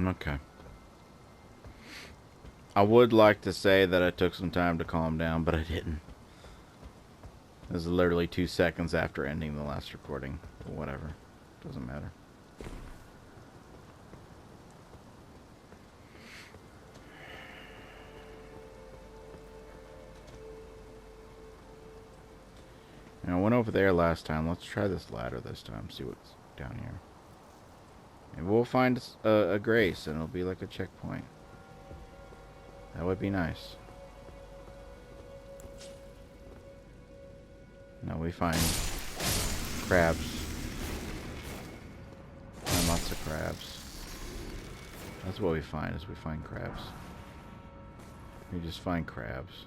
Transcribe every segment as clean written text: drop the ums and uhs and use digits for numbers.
Okay. I would like to say that I took some time to calm down, but I didn't. This is literally 2 seconds after ending the last recording. But whatever. Doesn't matter. Now, I went over there last time. Let's try this ladder this time. See what's down here. Maybe we'll find a grace and it'll be like a checkpoint. That would be nice. No, we find crabs. And lots of crabs. That's what we find, is we find crabs. We just find crabs.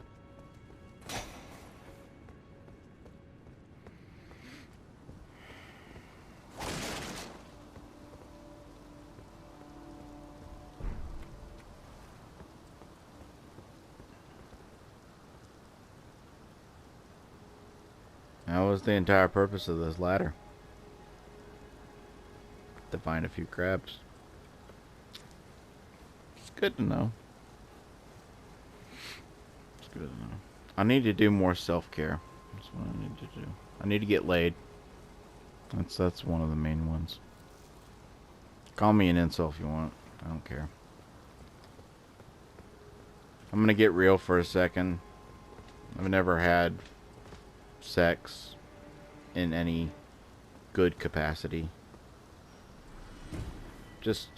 That was the entire purpose of this ladder. To find a few crabs. It's good to know. It's good to know. I need to do more self-care. That's what I need to do. I need to get laid. That's one of the main ones. Call me an incel if you want. I don't care. I'm gonna get real for a second. I've never had sex in any good capacity. Just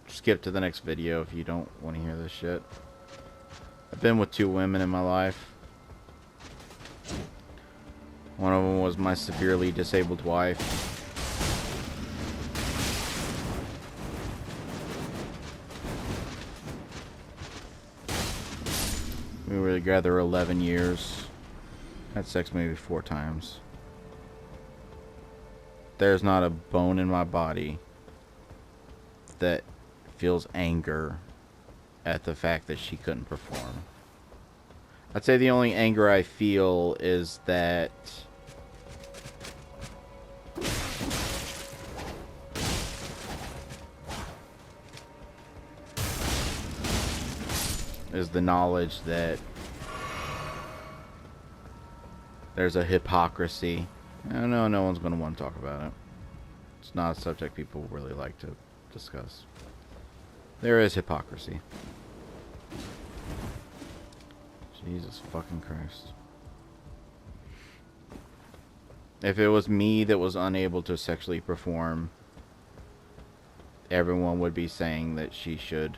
skip to the next video if you don't want to hear this shit. I've been with 2 women in my life. One of them was my severely disabled wife. We were together 11 years. Had sex maybe 4 times. There's not a bone in my body that feels anger at the fact that she couldn't perform. I'd say the only anger I feel is that is the knowledge that there's a hypocrisy. I know no one's going to want to talk about it. It's not a subject people really like to discuss. There is hypocrisy. Jesus fucking Christ. If it was me that was unable to sexually perform, everyone would be saying that she should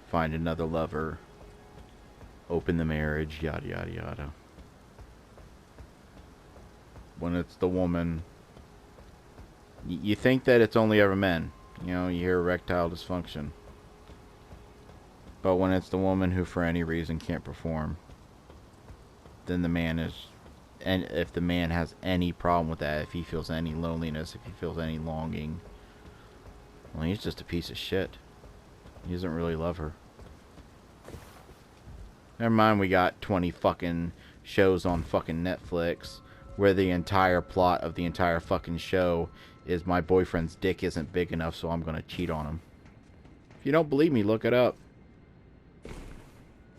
find another lover, open the marriage, yada yada yada. When it's the woman, you think that it's only ever men. You know, you hear erectile dysfunction. But when it's the woman who for any reason can't perform, then the man is, and if the man has any problem with that, if he feels any loneliness, if he feels any longing, well, he's just a piece of shit. He doesn't really love her. Never mind, we got 20 fucking shows on fucking Netflix where the entire plot of the entire fucking show is my boyfriend's dick isn't big enough, so I'm gonna cheat on him. If you don't believe me, look it up.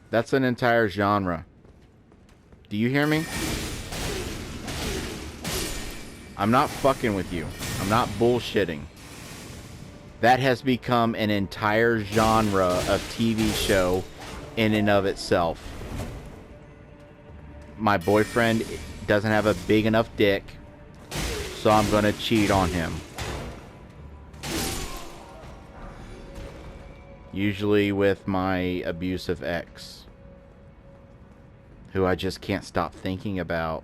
That's an entire genre. Do you hear me? I'm not fucking with you. I'm not bullshitting. That has become an entire genre of TV show in and of itself. My boyfriend doesn't have a big enough dick, so I'm gonna cheat on him. Usually with my abusive ex, who I just can't stop thinking about.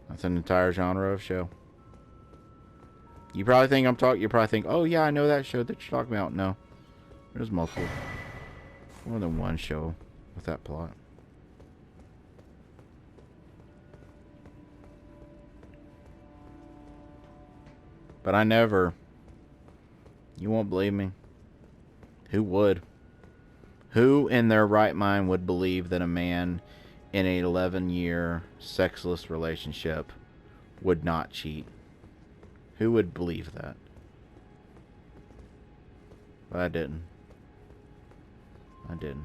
That's an entire genre of show. You probably think you probably think, oh yeah, I know that show that you're talking about. No. There's multiple. More than one show with that plot. But I never. You won't believe me. Who would? Who in their right mind would believe that a man in an 11-year sexless relationship would not cheat? Who would believe that? But I didn't. I didn't.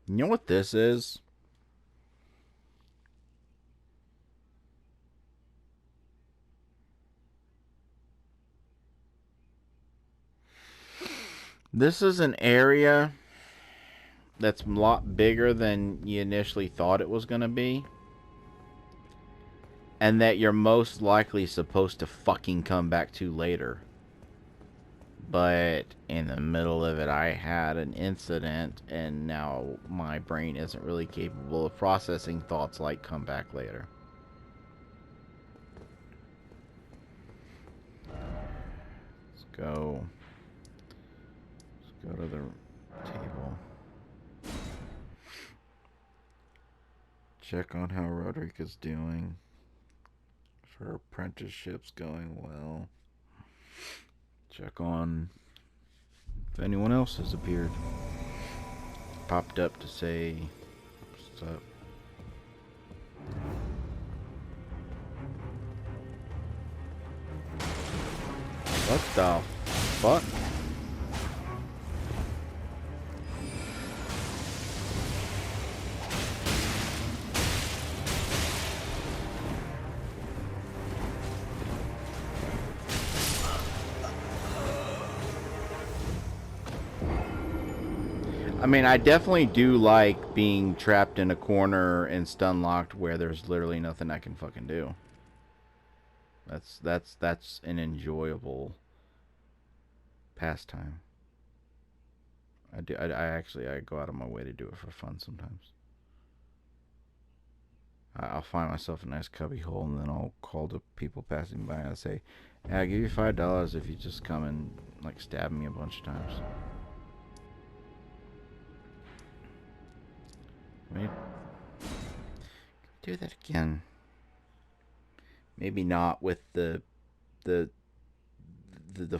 You know what this is? This is an area that's a lot bigger than you initially thought it was going to be. And that you're most likely supposed to fucking come back to later. But in the middle of it, I had an incident, and now my brain isn't really capable of processing thoughts like come back later. Let's go. Let's go to the table. Check on how Roderick doing. If her apprenticeship's going well. Check on if anyone else has appeared. Popped up to say what's up. What the fuck? I mean, I definitely do like being trapped in a corner and stun locked where there's literally nothing I can fucking do. That's an enjoyable pastime. I go out of my way to do it for fun sometimes. I'll find myself a nice cubby hole, and then I'll call the people passing by and I'll say, hey, I'll give you $5 if you just come and like stab me a bunch of times. Right? Do that again. Maybe not with the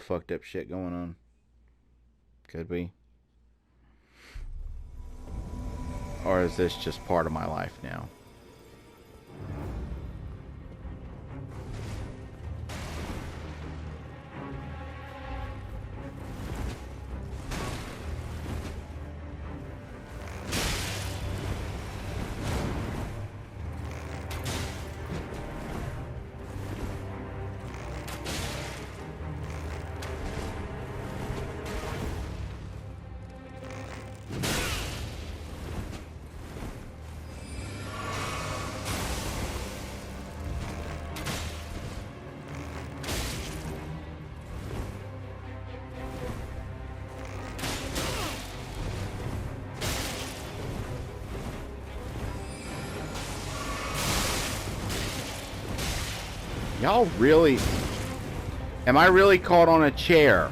fucked up shit going on. Could we? Or is this just part of my life now? Y'all really... Am I really caught on a chair?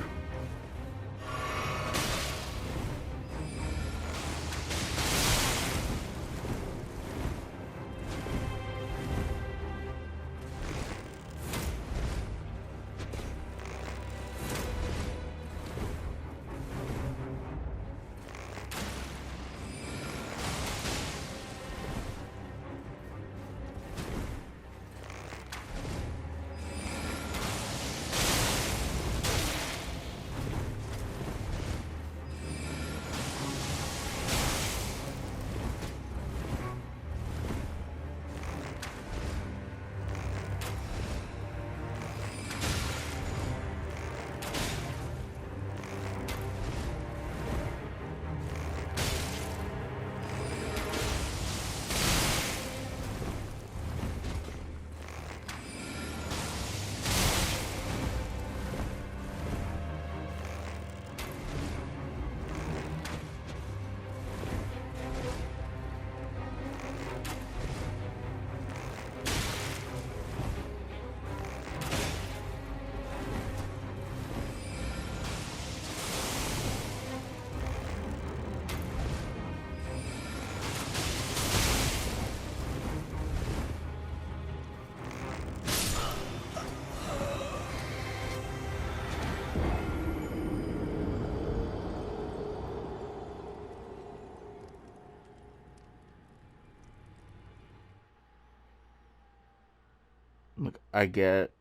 Look, I get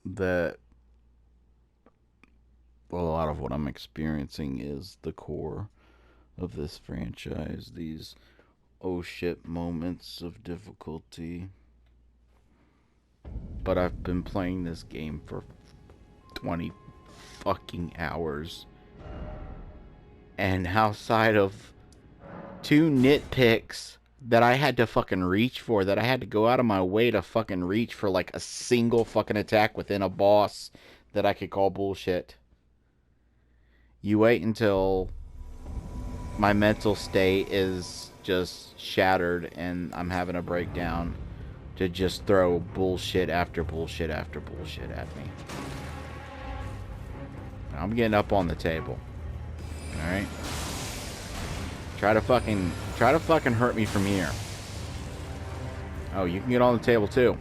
that a lot of what I'm experiencing is the core of this franchise. These oh shit moments of difficulty. But I've been playing this game for 20 fucking hours. And outside of two nitpicks that I had to fucking reach for, that I had to go out of my way to fucking reach for like a single fucking attack within a boss that I could call bullshit. You wait until my mental state is just shattered and I'm having a breakdown to just throw bullshit after bullshit after bullshit at me. I'm getting up on the table. Alright? Try to fucking hurt me from here. Oh, you can get on the table too.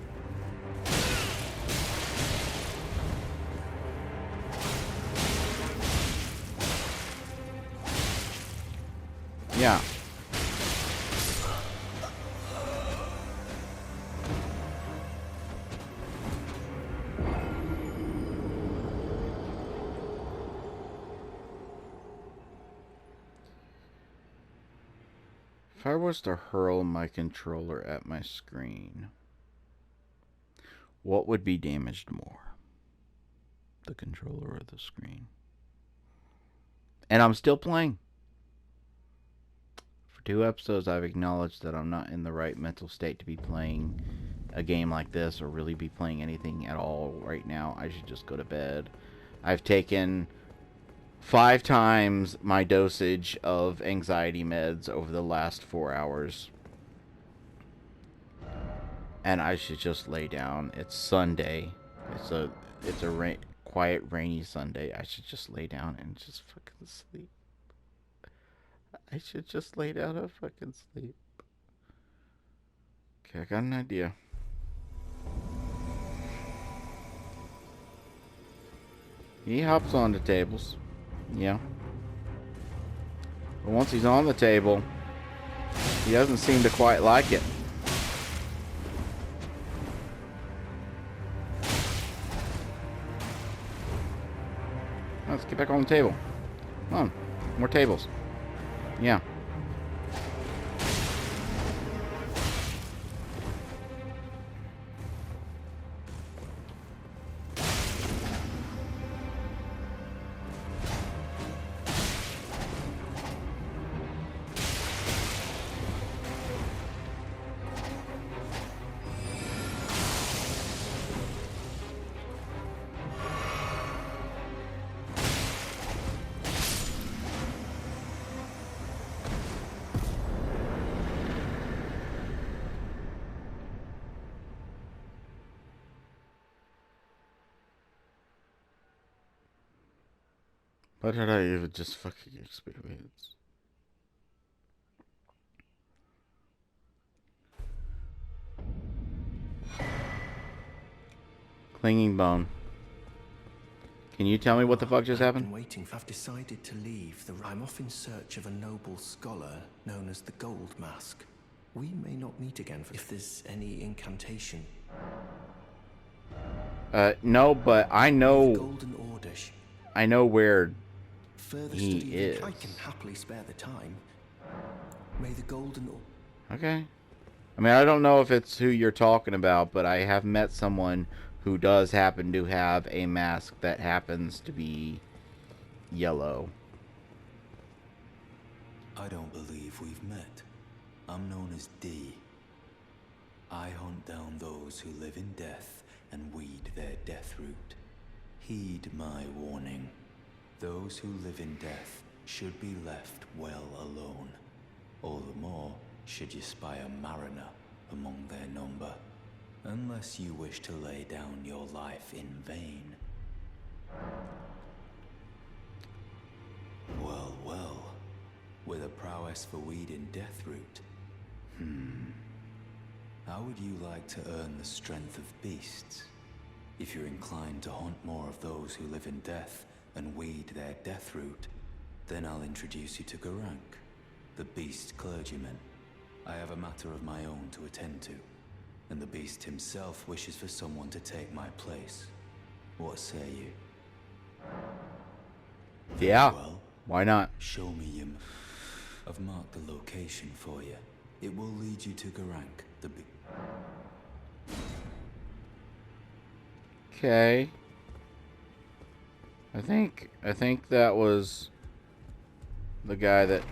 Yeah. If I was to hurl my controller at my screen, what would be damaged more? The controller or the screen? And I'm still playing. For 2 episodes, I've acknowledged that I'm not in the right mental state to be playing a game like this or really be playing anything at all right now. I should just go to bed. I've taken 5 times my dosage of anxiety meds over the last 4 hours. And I should just lay down. It's Sunday. It's a quiet, rainy Sunday. I should just lay down and just fucking sleep. I should just lay down and fucking sleep. Okay, I got an idea. He hops on the tables. Yeah. But once he's on the table, he doesn't seem to quite like it. Let's get back on the table. Come on. More tables. Yeah. What did I even just fucking experience? Clinging bone. Can you tell me what the fuck just happened? I've decided to leave. I'm off in search of a noble scholar known as the Gold Mask. We may not meet again if there's any incantation. No, but I know. Golden Order. I know where Further he study, is. I can happily spare the time. May the Golden Order. Okay. I mean, I don't know if it's who you're talking about, but I have met someone who does happen to have a mask that happens to be yellow. I don't believe we've met. I'm known as D. I hunt down those who live in death and weed their death root. Heed my warning. Those who live in death should be left well alone. All the more should you spy a mariner among their number. Unless you wish to lay down your life in vain. Well, well. With a prowess for weeding death root. How would you like to earn the strength of beasts? If you're inclined to hunt more of those who live in death and weed their death root, then I'll introduce you to Garank, the beast clergyman. I have a matter of my own to attend to, and the beast himself wishes for someone to take my place. What say you? Yeah. Well, Why not? show me him. I've marked the location for you. It will lead you to Garank, the big... Okay. I think that was the guy that...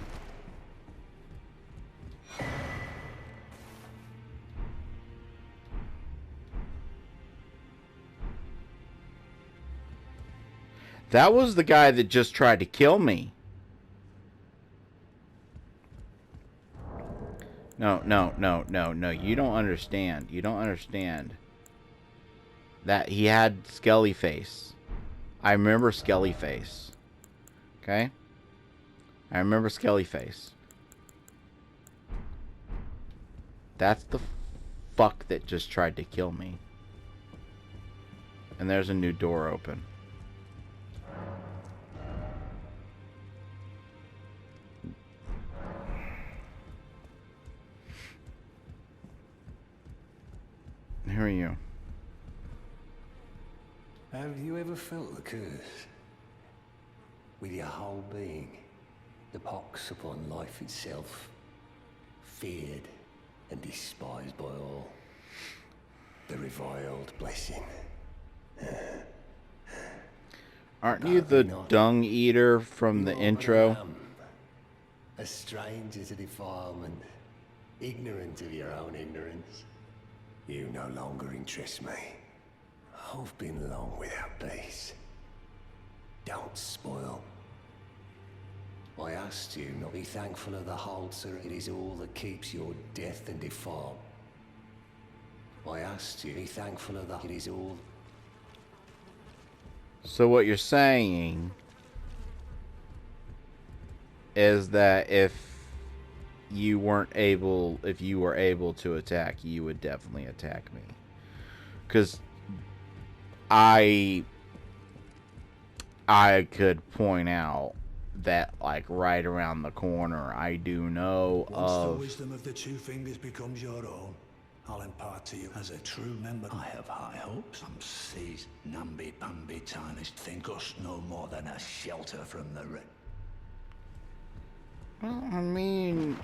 That was the guy that just tried to kill me. No. You don't understand. You don't understand. That he had Skelly Face. I remember Skelly Face. Okay? I remember Skelly Face. That's the fuck that just tried to kill me. And there's a new door open. Who are you? Have you ever felt the curse? With your whole being, the pox upon life itself, feared and despised by all. The reviled blessing. Aren't you the dung eater from the intro? A stranger to defilement, ignorant of your own ignorance. You no longer interest me. I've been long without peace. Don't spoil. I asked you not be thankful of the hold, sir. It is all that keeps your death and defile. I asked you be thankful of that. It is all. So what you're saying is that if you were able to attack, you would definitely attack me. Because I could point out that, like, right around the corner, I do know Once the of... wisdom of the two fingers becomes your own, I'll impart to you as a true member. I have high hopes. Some seas, namby-pamby tarnished, think us no more than a shelter from the rain. Well, I mean,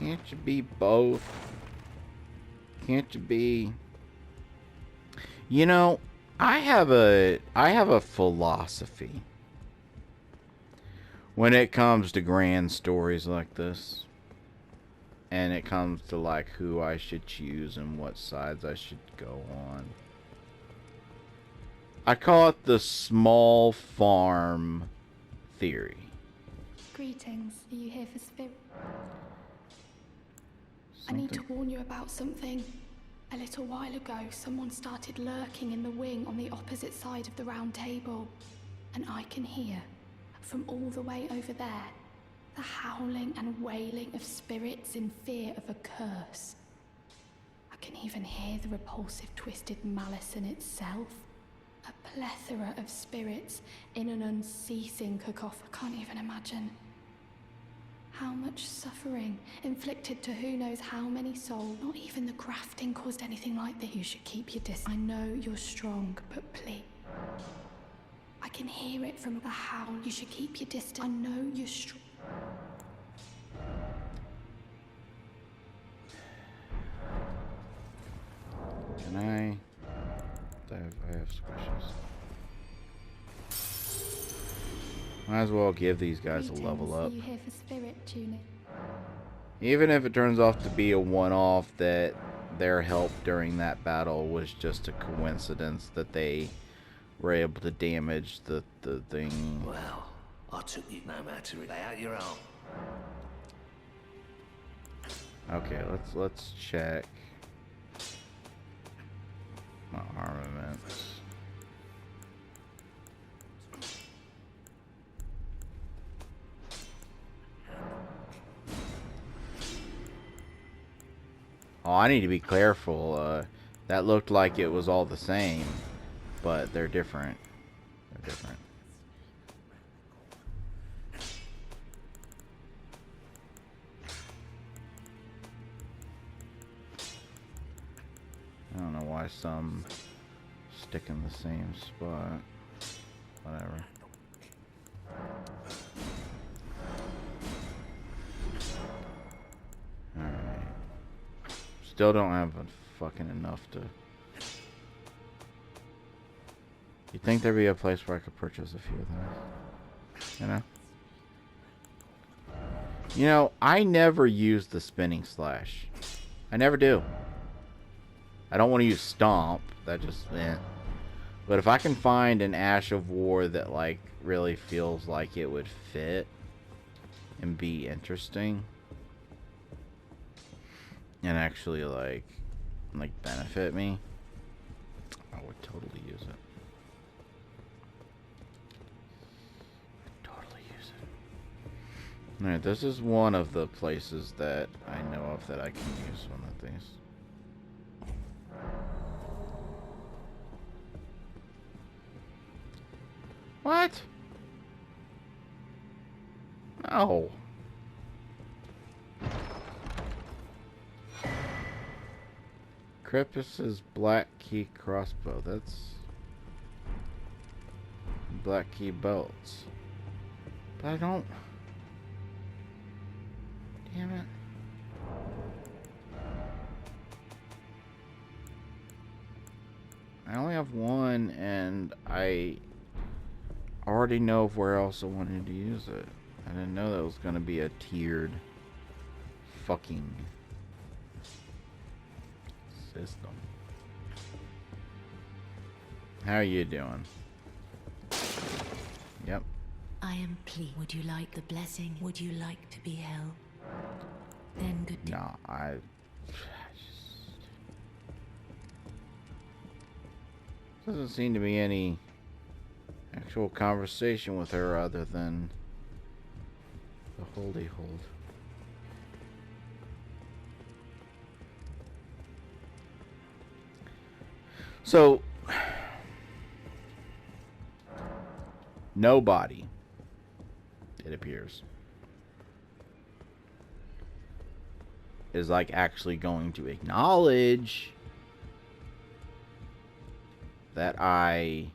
can't you be both? Can't you be... You know, I have a philosophy when it comes to grand stories like this. And it comes to, like, who I should choose and what sides I should go on. I call it the small farm theory. Greetings. Are you here for spirit? I need to warn you about something. A little while ago, someone started lurking in the wing on the opposite side of the round table. And I can hear, from all the way over there, the howling and wailing of spirits in fear of a curse. I can even hear the repulsive twisted malice in itself. A plethora of spirits in an unceasing cacophony. I can't even imagine how much suffering inflicted to who knows how many souls. Not even the grafting caused anything like this. You should keep your distance. I know you're strong, but please. I can hear it from the howl. You should keep your distance. I know you're strong. Can I have squishes. Might as well give these guys a level up. You here for spirit tuning? Even if it turns off to be a one-off, that their help during that battle was just a coincidence that they were able to damage the thing. Well, I took you no matter. Lay out your arm. Okay, let's check my armaments. Oh, I need to be careful. That looked like it was all the same, but they're different. They're different. why some stick in the same spot. Whatever. Alright. Still don't have fucking enough to... You'd think there'd be a place where I could purchase a few of those. You know? You know, I never use the spinning slash. I never do. I don't want to use stomp. That just, eh. But if I can find an Ash of War that, like, really feels like it would fit and be interesting and actually, like benefit me, I would totally use it. Alright, this is one of the places that I know of that I can use one of these. What? No. Crepus's Black Key crossbow. That's Black Key belts. But I don't... Damn it. I only have one, and I already know of where else I wanted to use it. I didn't know that was going to be a tiered fucking system. How are you doing? Yep. I am pleased. Would you like the blessing? Would you like to be held? Then good day. No, doesn't seem to be any actual conversation with her other than the holdy hold. So nobody, it appears, is like actually going to acknowledge that I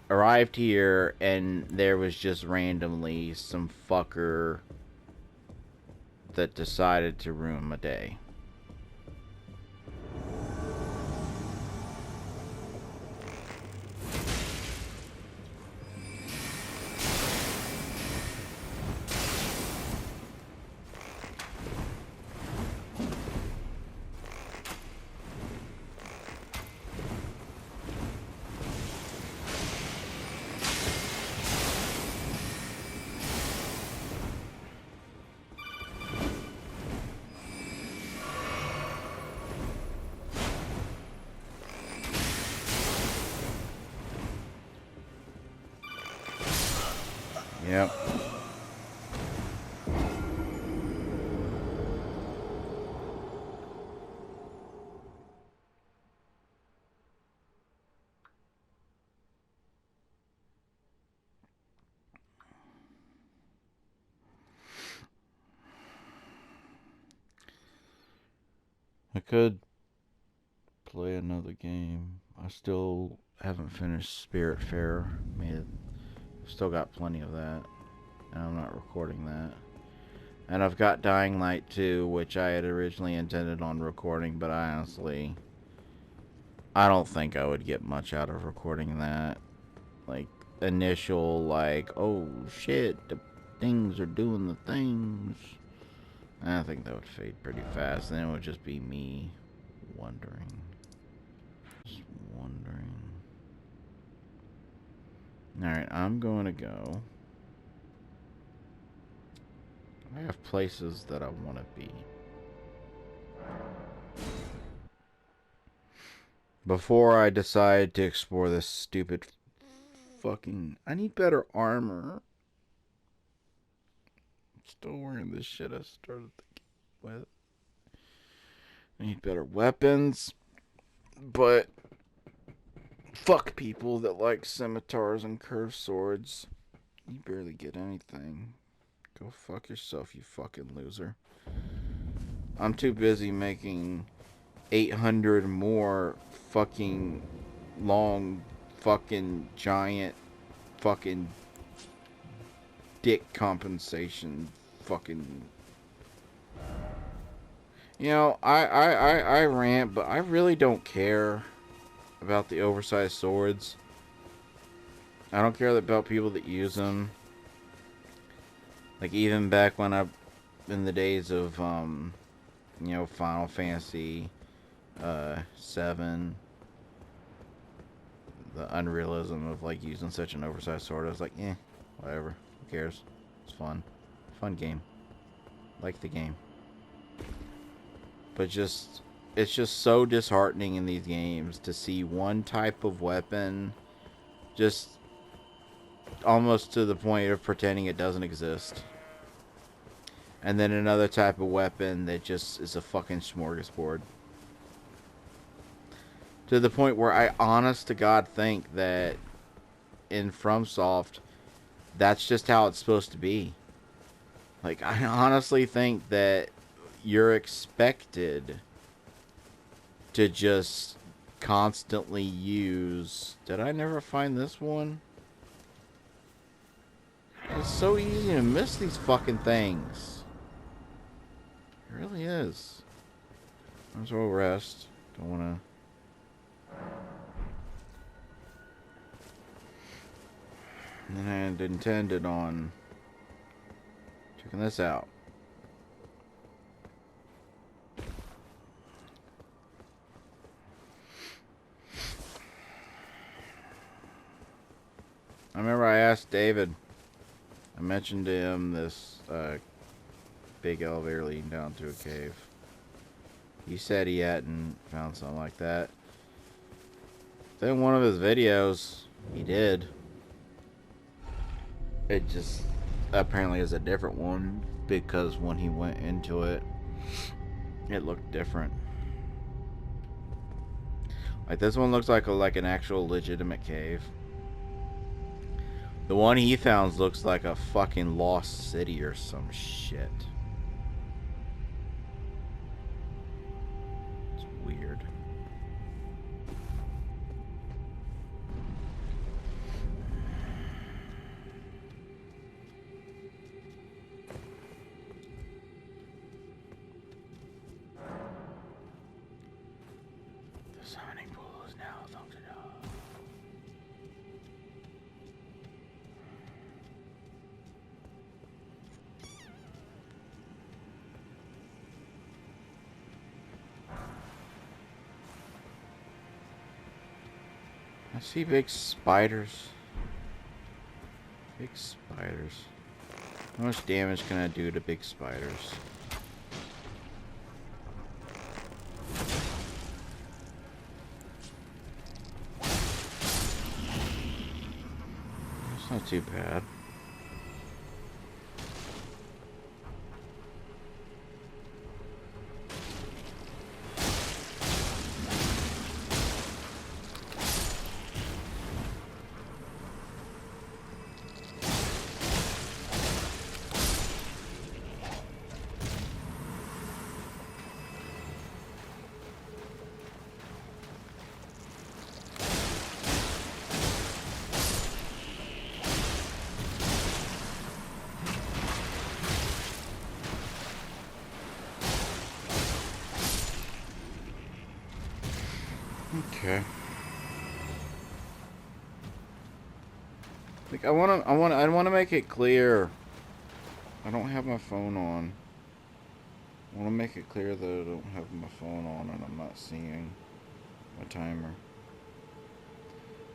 arrived here and there was just randomly some fucker that decided to ruin my day. Yep. I could play another game. I still haven't finished Spiritfarer. Still got plenty of that. And I'm not recording that. And I've got Dying Light 2, which I had originally intended on recording, but I honestly... I don't think I would get much out of recording that. Like, initial, like, oh shit, the things are doing the things. I think that would fade pretty fast, and then it would just be me wondering. Just wondering. Alright, I'm going to go. I have places that I want to be. Before I decide to explore this stupid fucking... I need better armor. I'm still wearing this shit I started the game with. I need better weapons. But... fuck people that like scimitars and curved swords. You barely get anything. Go fuck yourself, you fucking loser. I'm too busy making 800 more fucking long fucking giant fucking dick compensation fucking. You know, I rant, but I really don't care about the oversized swords. I don't care about people that use them. Like, even back when in the days of, you know, Final Fantasy 7, the unrealism of, like, using such an oversized sword, I was like, eh, whatever, who cares? It's fun. Fun game. Like the game. But it's just so disheartening in these games to see one type of weapon just almost to the point of pretending it doesn't exist. And then another type of weapon that just is a fucking smorgasbord. To the point where I honest to God think that in FromSoft, that's just how it's supposed to be. Like, I honestly think that you're expected to just constantly use... Did I never find this one? It's so easy to miss these fucking things. It really is. Might as well rest. Don't want to... And I had intended on checking this out. I remember I asked David, I mentioned to him this big elevator leading down to a cave. He said he hadn't found something like that. Then one of his videos, he did. It just apparently is a different one because when he went into it, it looked different. Like, this one looks like an actual legitimate cave. The one he found looks like a fucking lost city or some shit. It's weird. The summoning pool is now functional. I see big spiders. Big spiders. How much damage can I do to big spiders? It's not too bad. Okay. Like, I wanna make it clear. I don't have my phone on. I wanna make it clear that I don't have my phone on and I'm not seeing my timer.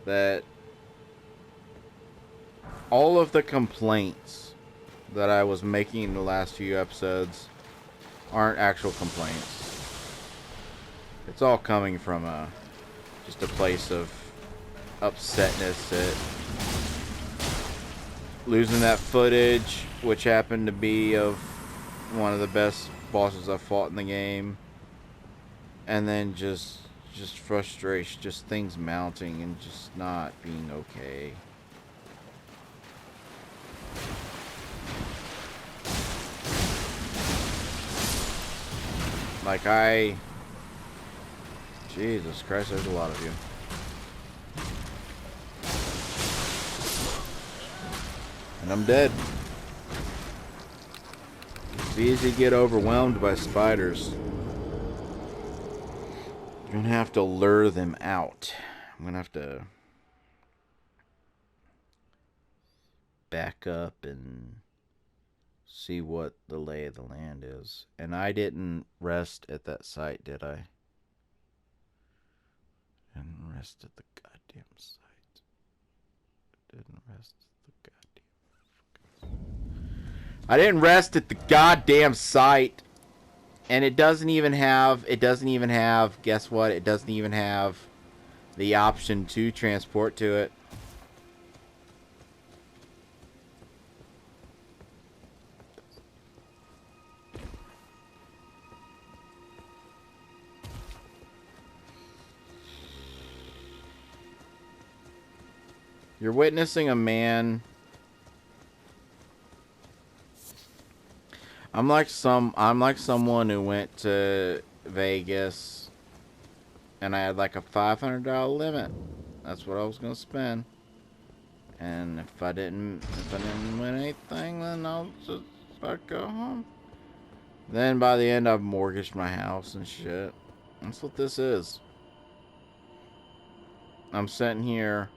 That all of the complaints that I was making in the last few episodes aren't actual complaints. It's all coming from just a place of upsetness at losing that footage, which happened to be of one of the best bosses I've fought in the game, and then just frustration, just things mounting and just not being okay. Like, Jesus Christ, there's a lot of you. And I'm dead. It's easy to get overwhelmed by spiders. You're gonna have to lure them out. I'm gonna have to back up and see what the lay of the land is. And I didn't rest at that site, did I? Didn't rest at the goddamn site. Didn't rest at the goddamn. I didn't rest at the goddamn site. And it doesn't even have, guess what? It doesn't even have the option to transport to it. You're witnessing a man. I'm like someone who went to Vegas and I had like a $500 limit. That's what I was gonna spend. And if I didn't win anything, then I'd go home. Then by the end I've mortgaged my house and shit. That's what this is. I'm sitting here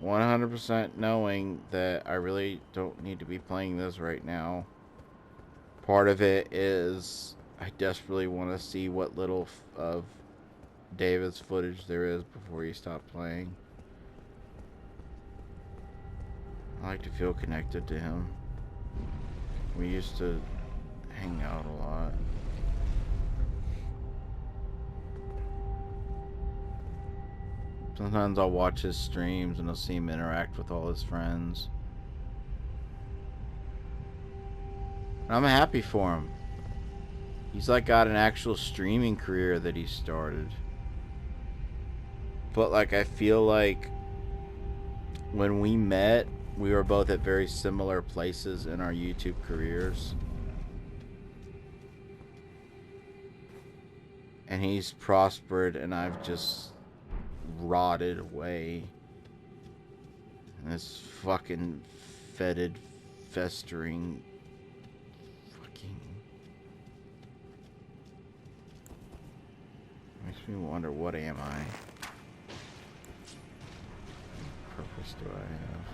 100% knowing that I really don't need to be playing this right now. Part of it is I desperately want to see what little of David's footage there is before you stop playing. I like to feel connected to him. We used to hang out a lot. Sometimes I'll watch his streams and I'll see him interact with all his friends. And I'm happy for him. He's like got an actual streaming career that he started. But like I feel like when we met, we were both at very similar places in our YouTube careers. And he's prospered and I've just rotted away in this fucking fetid, festering fucking... Makes me wonder, what am I? What purpose do I have?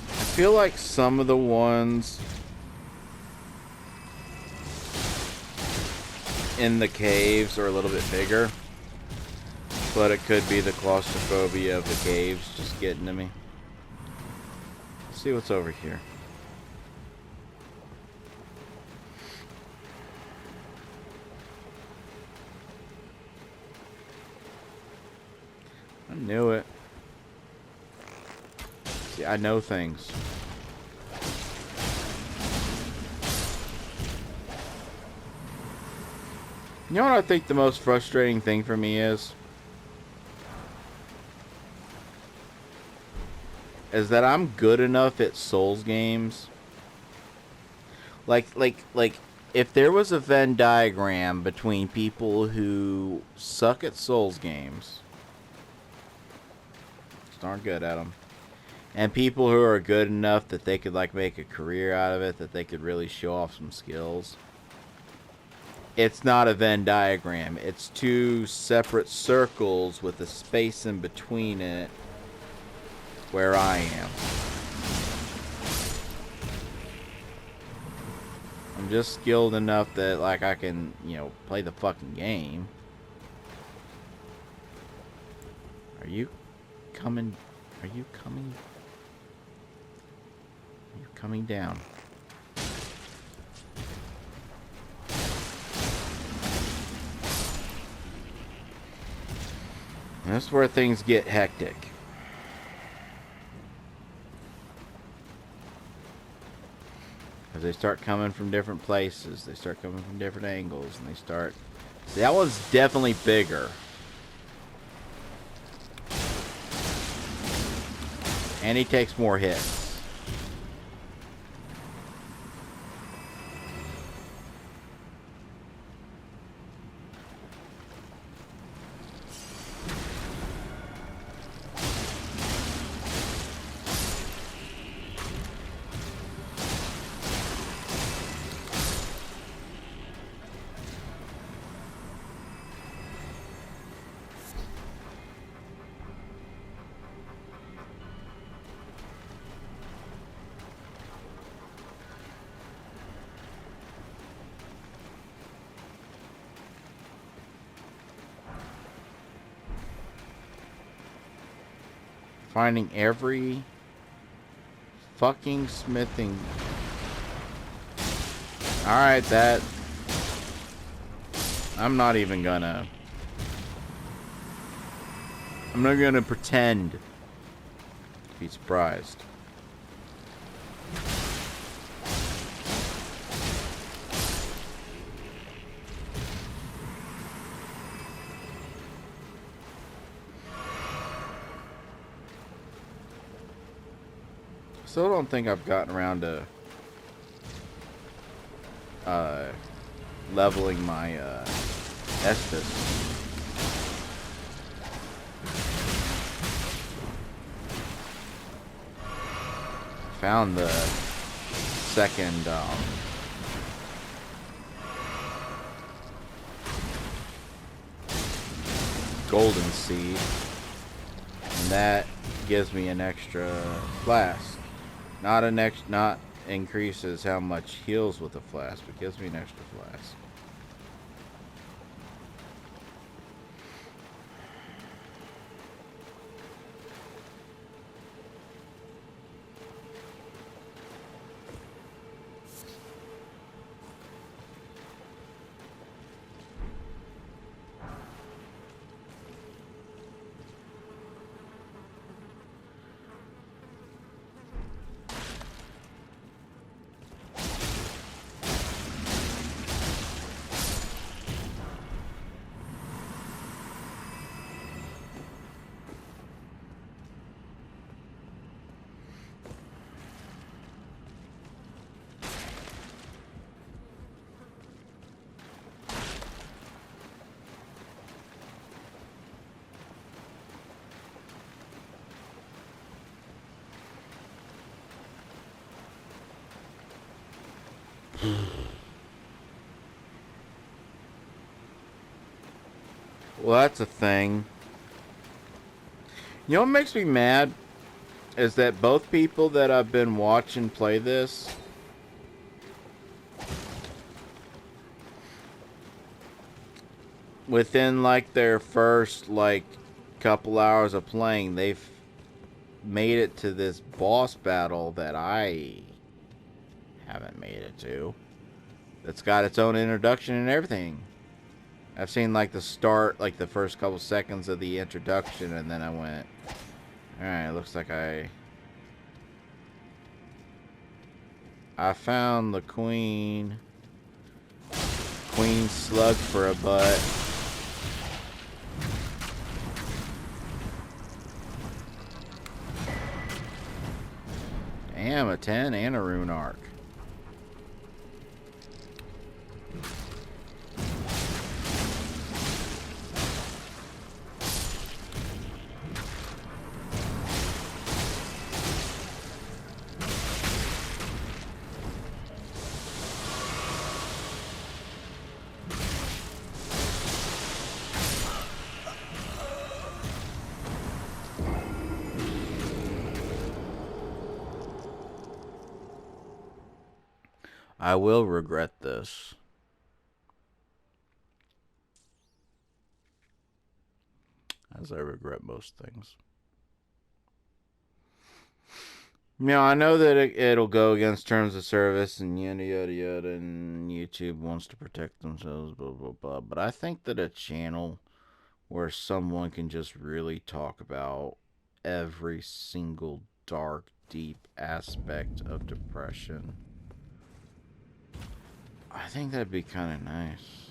I feel like some of the ones in the caves are a little bit bigger, but it could be the claustrophobia of the caves just getting to me. Let's see what's over here. I knew it. See, I know things. You know what I think the most frustrating thing for me is? Is that I'm good enough at Souls games. Like, if there was a Venn diagram between people who suck at Souls games, aren't good at them, and people who are good enough that they could like make a career out of it, that they could really show off some skills. It's not a Venn diagram. It's two separate circles with a space in between it where I am. I'm just skilled enough that like I can, you know, play the fucking game. Are you coming? Are you coming? Are you coming down? And that's where things get hectic. Because they start coming from different places. They start coming from different angles. And they start... See, that one's definitely bigger. And he takes more hits. Finding every fucking smithing. Alright, that. I'm not gonna pretend to be surprised. Still don't think I've gotten around to leveling my Estus. Found the second golden seed, and that gives me an extra flask. Not increases how much heals with a flask, but gives me an extra flask. Well, that's a thing. You know what makes me mad? Is that both people that I've been watching play this within like their first like couple hours of playing, they've made it to this boss battle that I haven't made it to. That's got its own introduction and everything. I've seen like the start, like the first couple seconds of the introduction, and then I went, alright, looks like I found the queen slug for a butt. Damn, a 10 and a rune arc. I will regret this. As I regret most things. Now, I know that it'll go against terms of service and yada yada yada, and YouTube wants to protect themselves, blah blah blah. But I think that a channel where someone can just really talk about every single dark, deep aspect of depression, I think that'd be kind of nice.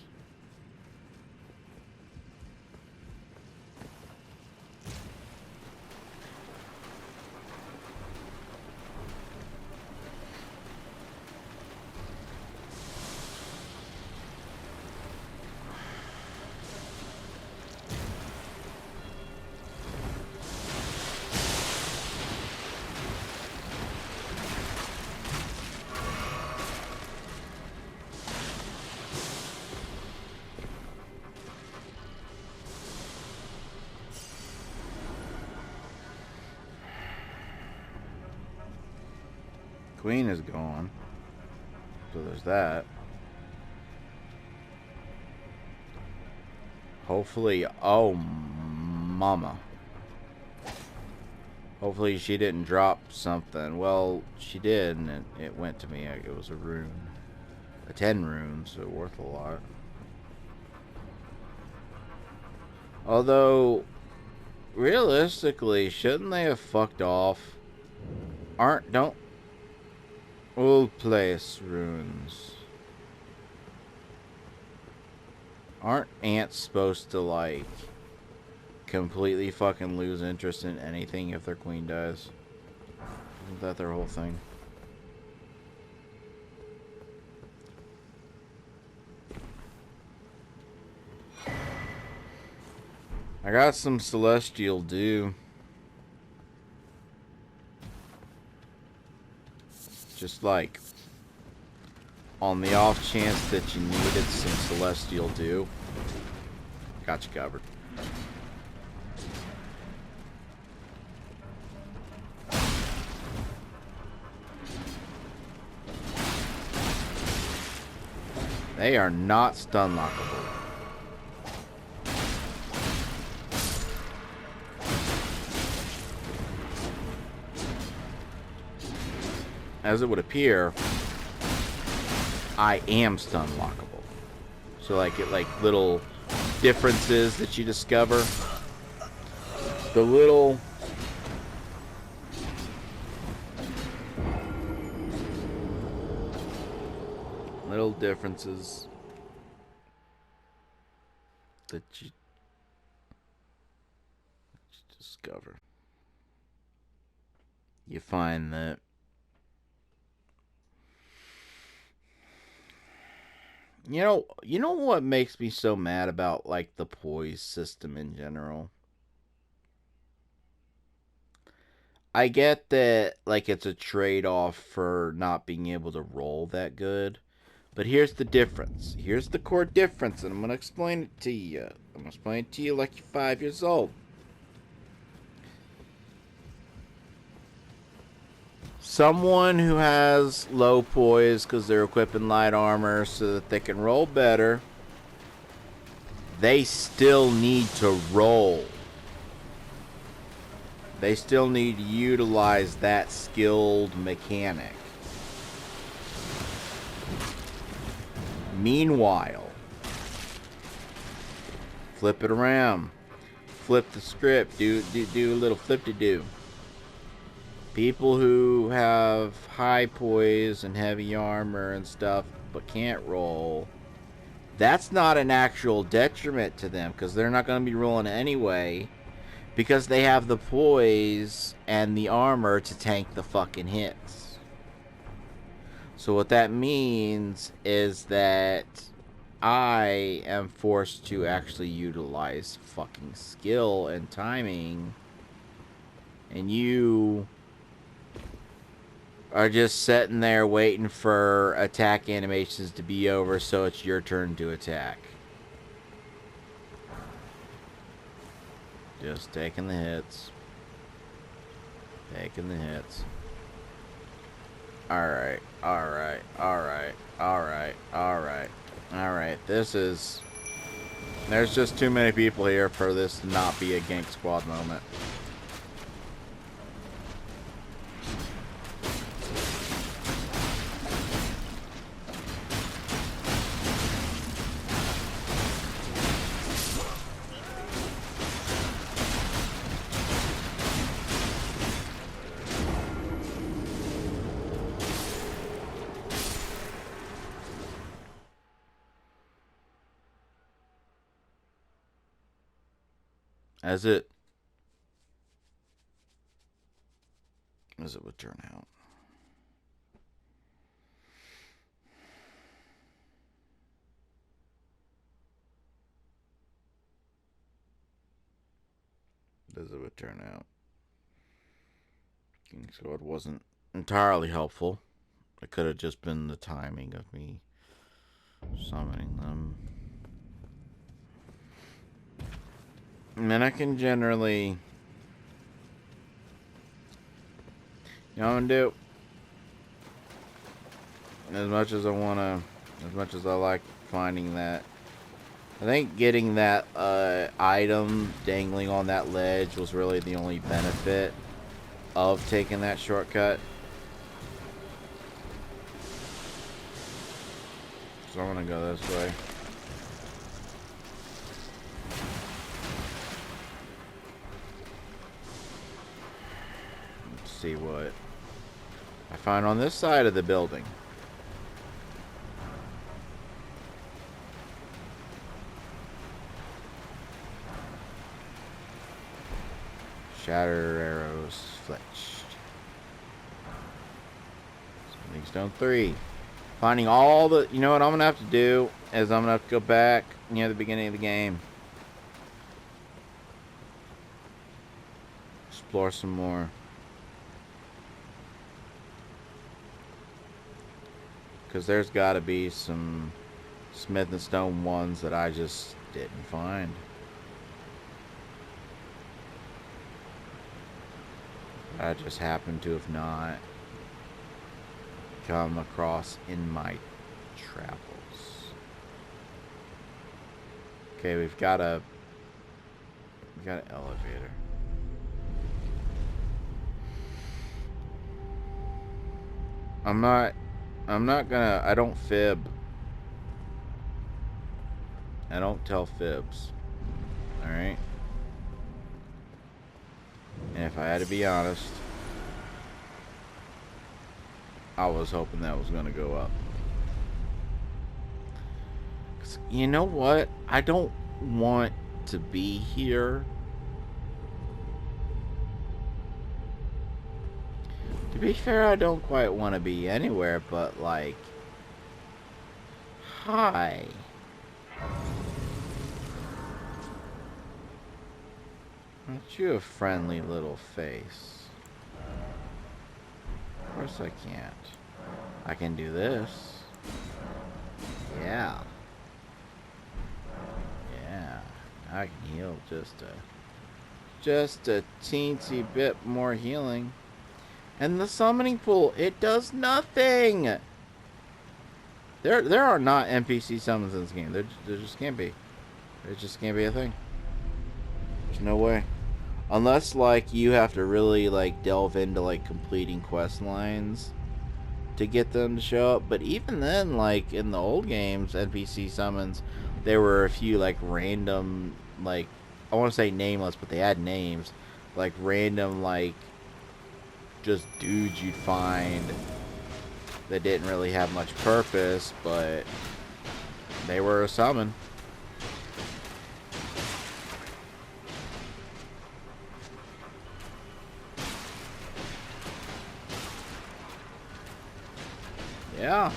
Queen is gone. So there's that. Hopefully, oh mama. Hopefully she didn't drop something. Well, she did, and it went to me. It was a rune. A 10 rune, so worth a lot. Although, realistically, shouldn't they have fucked off? Don't old place runes. Aren't ants supposed to, like, completely fucking lose interest in anything if their queen dies? Isn't that their whole thing? I got some celestial dew. Just like on the off chance that you needed some celestial dew. Got you covered. They are not stun lockable. As it would appear, I am stun lockable. So like little differences that you discover. The little differences that you discover. You find that you know what makes me so mad about like the poise system in general? I get that like it's a trade-off for not being able to roll that good. But here's the difference. Here's the core difference, and I'm going to explain it to you. I'm going to explain it to you like you're 5 years old. Someone who has low poise because they're equipping light armor so that they can roll better, they still need to roll. They still need to utilize that skilled mechanic. Meanwhile, flip it around. Flip the script. Do a little flip-de-do. People who have high poise and heavy armor and stuff but can't roll, that's not an actual detriment to them because they're not going to be rolling anyway because they have the poise and the armor to tank the fucking hits. So what that means is that I am forced to actually utilize fucking skill and timing, and you are just sitting there waiting for attack animations to be over so it's your turn to attack. Just taking the hits. Taking the hits. Alright, alright, alright, alright, alright, alright. There's just too many people here for this to not be a gank squad moment. As it would turn out. As it would turn out. King Sword wasn't entirely helpful. It could have just been the timing of me summoning them. And then I can generally, you know what I'm gonna do? As much as I wanna, as much as I like finding that, I think getting that item dangling on that ledge was really the only benefit. of taking that shortcut. So I'm gonna go this way. Let's see what I find on this side of the building. Shatter arrows fletched. Something stone 3. Finding all the... You know what I'm going to have to do is I'm going to have to go back near the beginning of the game. Explore some more. Because there's got to be some Smith and Stone ones that I just didn't find. I just happen to have not come across in my travels. Okay, we got an elevator. I'm not gonna, I don't fib. I don't tell fibs. Alright? And if I had to be honest, I was hoping that was going to go up. 'Cause you know what? I don't want to be here. To be fair, I don't quite want to be anywhere, but like... Hi. Aren't you a friendly little face? Of course I can't. I can do this. Yeah. Yeah. I can heal just a teensy bit more healing. And the summoning pool, it does nothing. There are not NPC summons in this game. There just can't be. There just can't be a thing. There's no way. Unless, like, you have to really, like, delve into, like, completing quest lines to get them to show up. But even then, like, in the old games, NPC summons, there were a few, like, random, like, I want to say nameless, but they had names. Like, random, like, just dudes you'd find that didn't really have much purpose, but they were a summon. Yeah.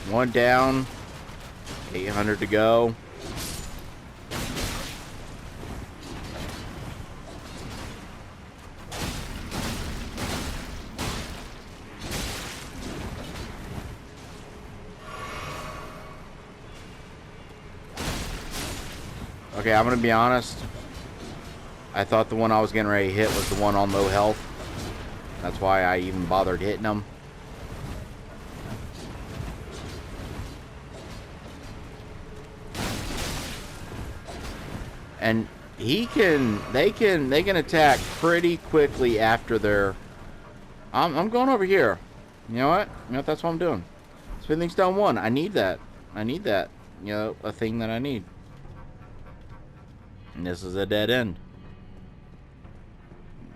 One down. 800 to go. Okay, I'm gonna be honest. I thought the one I was getting ready to hit was the one on low health. That's why I even bothered hitting him. And they can attack pretty quickly after their... I'm going over here. You know what? You know, that's what I'm doing. Smithing Stone 1. I need that. I need that. You know, a thing that I need. And this is a dead end.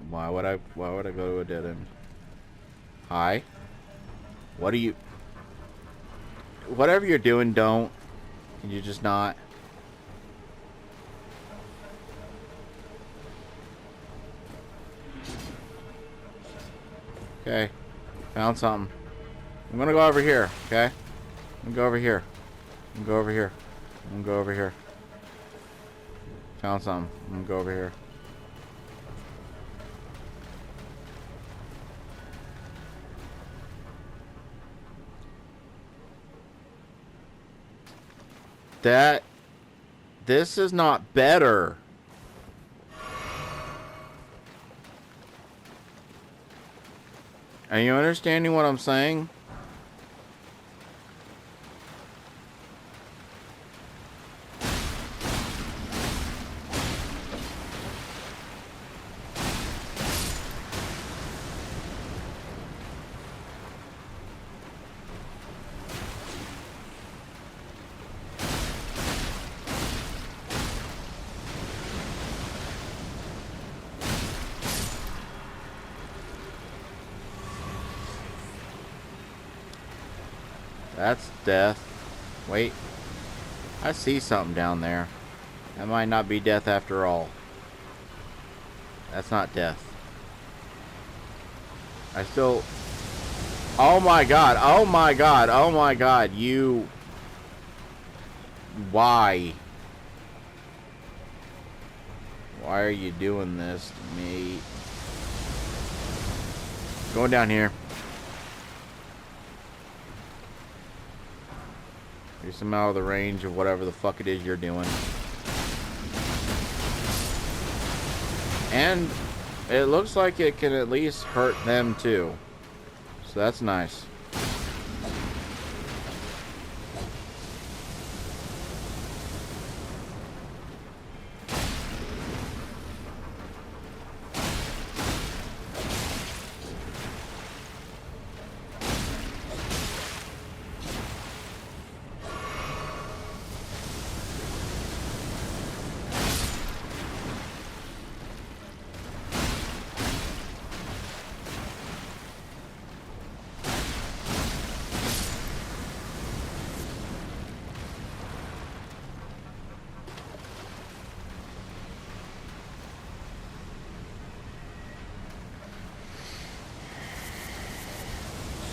Why would I go to a dead end? Hi. What are you... Whatever you're doing, don't. Can you just not? Okay. Found something. I'm gonna go over here, okay? I'm gonna go over here. I'm gonna go over here. I'm gonna go over here. Found something. I'm gonna go over here. This is not better. Are you understanding what I'm saying? That's death. Wait. I see something down there. That might not be death after all. That's not death. I still... Oh my god. Oh my god. Oh my god. You... Why? Why are you doing this to me? Going down here. You're somehow out of the range of whatever the fuck it is you're doing. And it looks like it can at least hurt them too. So that's nice.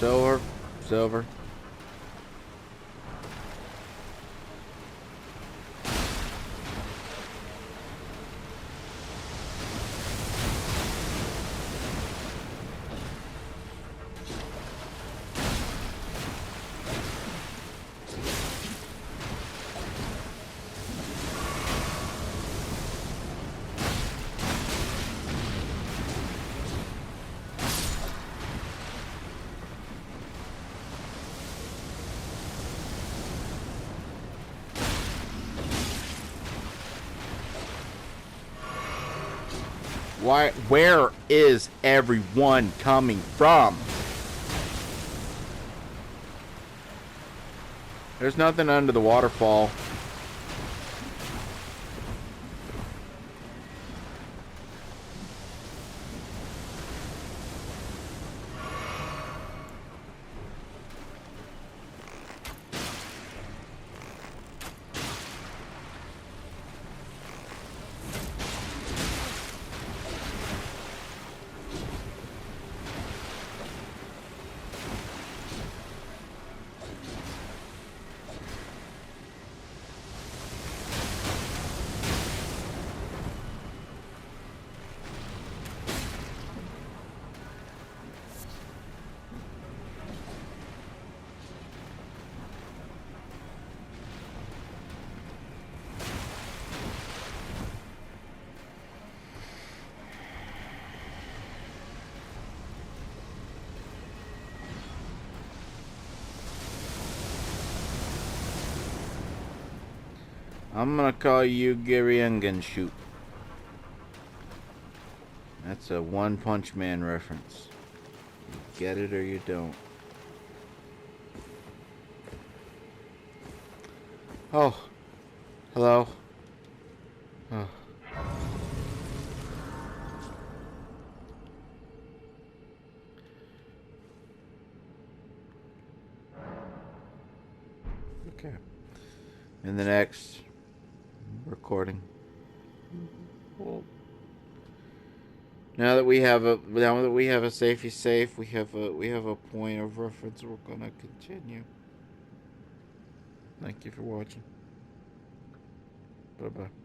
Silver. Silver. Why? Where is everyone coming from? There's nothing under the waterfall. I'm gonna call you Gary Shoot. That's a One Punch Man reference. You get it or you don't. Oh. Hello. Oh. Okay. In the next recording. Well, now that we have a safety safe, we have a point of reference. We're gonna continue. Thank you for watching. Bye bye.